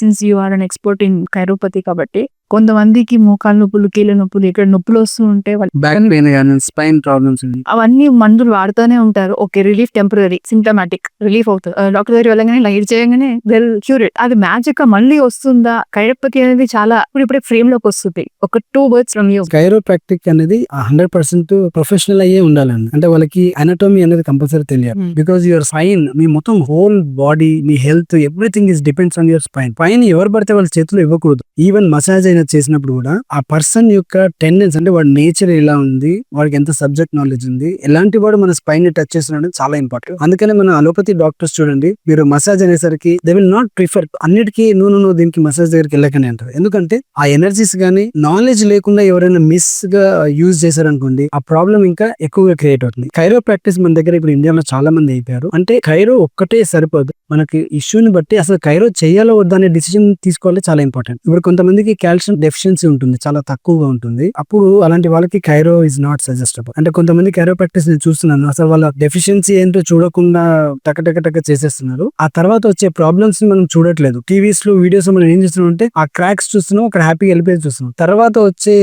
Since you are an expert in chiropathy కాబట్టి కొంతమందికి మోకాళ్ళ నొప్పులు, కీళ్ళ నొప్పులు ఇక్కడ నొప్పులు వస్తూ ఉంటే బ్యాక్ పెయిన్ గాని, స్పైన్ ప్రాబ్లమ్స్ అవన్నీ మందులు వాడుతూనే ఉంటారు. Okay. Relief temporary, symptomatic relief అవుతది. డాక్టర్ దగ్గరికి వెళ్ళగానే లైట్ చేయగానే దే విల్ క్యూర్ ఇట్. అది మ్యాజిక్‌గా మళ్ళీ వస్తుందా? కైరోపతి అనేది చాలా ఇప్పుడిప్పుడే ఫ్రేమ్‌లోకి వస్తుంది. ఒక 2 వర్డ్స్ ఫ్రమ్ యూ. కైరోప్రాక్టిక్ అనేది 100% ప్రొఫెషనల్ అయ్యే ఉండాలండి. అంటే వాళ్ళకి అనటోమీ అనేది కంపల్సరీ తెలియాలి. బికాజ్ యువర్ స్పైన్, మీ మొత్తం whole body, me health, everything is depends on your spine. Spine ఎవరు పడితే వాళ్ళ చేతులు ఇవ్వకూడదు. ఈవెన్ మసాజ్ అయినా చేసినప్పుడు కూడా ఆ పర్సన్ యొక్క టెండెన్స్, అంటే వాడి నేచర్ ఎలా ఉంది, వాడికి ఎంత సబ్జెక్ట్ నాలెడ్జ్ ఉంది, ఎలాంటి వాడు మన స్పైన్ ని టచ్ చేస్తున్నాడు చాలా ఇంపార్టెంట్. అందుకనే మన అలోపతి డాక్టర్స్ చూడండి, మీరు మసాజ్ అనేసరికి దే విల్ నాట్ ప్రిఫర్ అన్నిటికీ నువ్వు దీనికి మసాజ్ దగ్గరికి వెళ్ళకనే అంటారు. ఎందుకంటే ఆ ఎనర్జీస్ గానీ నాలెడ్జ్ లేకుండా ఎవరైనా మిస్ గా యూజ్ చేశారనుకోండి, ఆ ప్రాబ్లం ఇంకా ఎక్కువగా క్రియేట్ అవుతుంది. కైరో ప్రాక్టీస్ మన దగ్గర ఇప్పుడు ఇండియాలో చాలా మంది అయిపోయారు. అంటే కైరో ఒక్కటే సరిపోదు, మనకి ఇష్యూని బట్టి అసలు కైరో చేయాలో వద్దా అనే డిసిజన్ తీసుకోవాలి, చాలా ఇంపార్టెంట్. ఇప్పుడు కొంతమందికి కాల్షియం డెఫిషియన్సీ ఉంటుంది, చాలా తక్కువగా ఉంటుంది. అప్పుడు అలాంటి వాళ్ళకి కైరో ఇస్ నాట్ సజెస్టబుల్. అంటే కొంతమంది కైరో ప్రాక్టీస్ నేను చూస్తున్నాను, అసలు వాళ్ళ డెఫిషియన్సీ ఏంటో చూడకుండా టక చేసేస్తున్నారు. ఆ తర్వాత వచ్చే ప్రాబ్లమ్స్ ని మనం చూడట్లేదు. టీవీస్ లో, వీడియోస్ మనం ఏం చేస్తున్నాం అంటే ఆ క్రాక్స్ చూస్తున్నాం, అక్కడ హ్యాపీగా వెళ్ళిపోయి చూస్తున్నాం. తర్వాత వచ్చే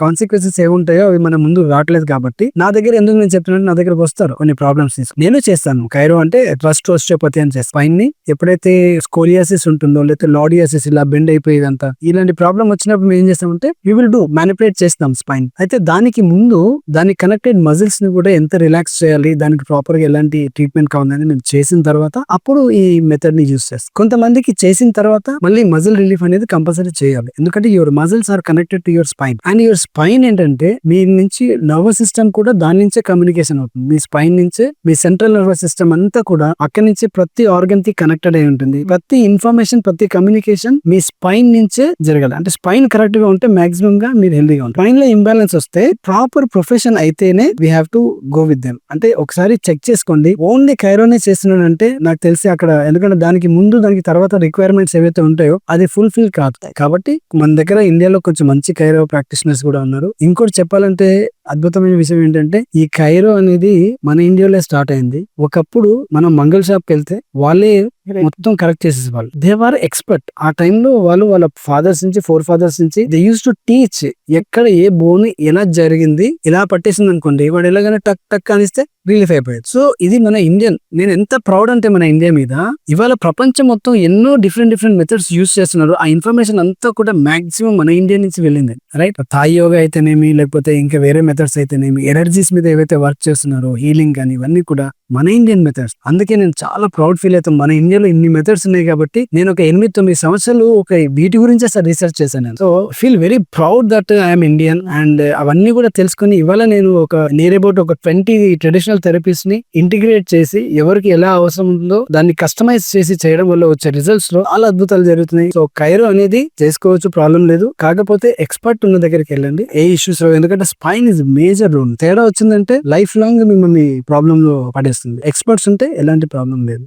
కాన్సిక్వెన్సెస్ ఏముంటాయో అవి మన ముందు రావట్లేదు. కాబట్టి నా దగ్గర ఎందుకు నేను చెప్తున్నాను, నా దగ్గరకు వస్తారు కొన్ని ప్రాబ్లమ్స్ తీసుకుని. నేను చేస్తాను కైరో అంటే ట్రస్ట్ ఓస్టియోపతి అని చేస్తాను. స్పైన్ ని ఎప్పుడైతే స్కోలియాసిస్ ఉంటుందో, లేకపోతే లాడియాసిస్, ఇలా బెండ్ అయిపోయేదంతా, ఇలాంటి ప్రాబ్లం వచ్చినప్పుడు మేము ఏం చేస్తామంటే వి విల్ డూ మ్యానిపులేట్ చేస్తాం స్పైన్. అయితే దానికి ముందు దానికి కనెక్టెడ్ మజిల్స్ ని కూడా ఎంత రిలాక్స్ చేయాలి, దానికి ప్రాపర్ గా ఎలాంటి ట్రీట్మెంట్ కావాలని మేము చేసిన తర్వాత అప్పుడు ఈ మెథడ్ ని యూస్ చేస్తాం. కొంతమందికి చేసిన తర్వాత మళ్ళీ మజిల్ రిలీఫ్ అనేది కంపల్సరీ చేయాలి. ఎందుకంటే your muscles are connected to your spine. And your spine ఏంటంటే మీ నుంచి నర్వస్ సిస్టమ్ కూడా దాని నుంచే కమ్యూనికేషన్ అవుతుంది. మీ స్పైన్ నుంచే మీ సెంట్రల్ నర్వస్ సిస్టమ్ అంతా కూడా అక్కడి నుంచి ప్రతి ఆర్గన్ కి కనెక్టెడ్ అయి ఉంటుంది. ప్రతి ఇన్ఫర్మేషన్, ప్రతి కమ్యూనికేషన్ మీ స్పైన్ నుంచే జరగాలి. అంటే స్పైన్ కరెక్ట్ గా ఉంటే మాక్సిమం గా మీరు హెల్దీగా ఉంటారు. స్పైన్ లో ఇంబ్యాలెన్స్ వస్తే ప్రాపర్ ప్రొఫెషన్ అయితేనే we have to go with them. అంటే ఒకసారి చెక్ చేసుకోండి. ఓన్లీ కైరోనే చేస్తున్నాడంటే నాకు తెలిసి అక్కడ, ఎందుకంటే దానికి ముందు దానికి తర్వాత రిక్వైర్మెంట్స్ ఏవైతే ఉంటాయో అది ఫుల్ఫిల్ కాదు. కాబట్టి మన దగ్గర ఇండియాలో కొంచెం మంచి కైరో ప్రాక్టీషనర్స్ కూడా ఉన్నారు. ఇంకోటి చెప్పాలంటే అద్భుతమైన విషయం ఏంటంటే ఈ కైరో అనేది మన ఇండియాలో స్టార్ట్ అయింది. ఒకప్పుడు మనం మంగళ షాప్ వెళ్తే వాళ్ళే మొత్తం కరెక్ట్ చేసేవాళ్ళు. They are expert. ఆ టైంలో వాళ్ళు వాళ్ళ ఫాదర్స్ నుంచి, 4 fathers నుంచి దే యూస్ టు టీచ్. ఎక్కడ ఏ బోన్ ఎలా జరిగింది, ఇలా పట్టేసింది అనుకోండి, వాడు ఎలాగైనా టక్ టక్ అనిస్తే రిలీఫ్ అయిపోయాడు. సో ఇది మన ఇండియన్. నేను ఎంత ప్రౌడ్ అంటే మన ఇండియా మీద, ఇవాళ ప్రపంచం మొత్తం ఎన్నో డిఫరెంట్ మెథడ్స్ యూస్ చేస్తున్నారు. ఆ ఇన్ఫర్మేషన్ అంతా కూడా మాక్సిమం మన ఇండియా నుంచి వెళ్ళింది. రైట్. థాయ్ యోగా అయితేనేమి, లేకపోతే ఇంకా వేరే మెథడ్స్ అయితేనేమి, ఎనర్జీస్ మీద ఏవైతే వర్క్ చేస్తున్నారో, హీలింగ్ కానీ, ఇవన్నీ కూడా మన ఇండియన్ మెథడ్స్. అందుకే నేను చాలా ప్రౌడ్ ఫీల్ అవుతాను. మన ఇండియాలో ఇన్ని మెథడ్స్ ఉన్నాయి కాబట్టి నేను ఒక 8-9 సంవత్సరాలు వీటి గురించి అసలు రీసెర్చ్ చేశాను. So feel very proud that I'm Indian. And అవన్నీ కూడా తెలుసుకుని ఇవాళ నేను ఒక నియర్ అబౌట్ ఒక 20 ట్రెడిషనల్ థెరపీస్ ని ఇంటిగ్రేట్ చేసి ఎవరికి ఎలా అవసరం ఉందో దాన్ని కస్టమైజ్ చేసి చేయడం వల్ల వచ్చే రిజల్ట్స్ లో చాలా అద్భుతాలు జరుగుతున్నాయి. సో కైరో అనేది చేసుకోవచ్చు, ప్రాబ్లం లేదు. కాకపోతే ఎక్స్పర్ట్ ఉన్న దగ్గరికి వెళ్ళండి, ఏ ఇష్యూస్. ఎందుకంటే స్పైన్ ఇస్ మేజర్ రోల్. తేడా వచ్చిందంటే లైఫ్ లాంగ్ మిమ్మల్ని ప్రాబ్లం లో పడేస్తుంది. ఎక్స్పర్ట్స్ ఉంటే ఎలాంటి ప్రాబ్లం లేదు.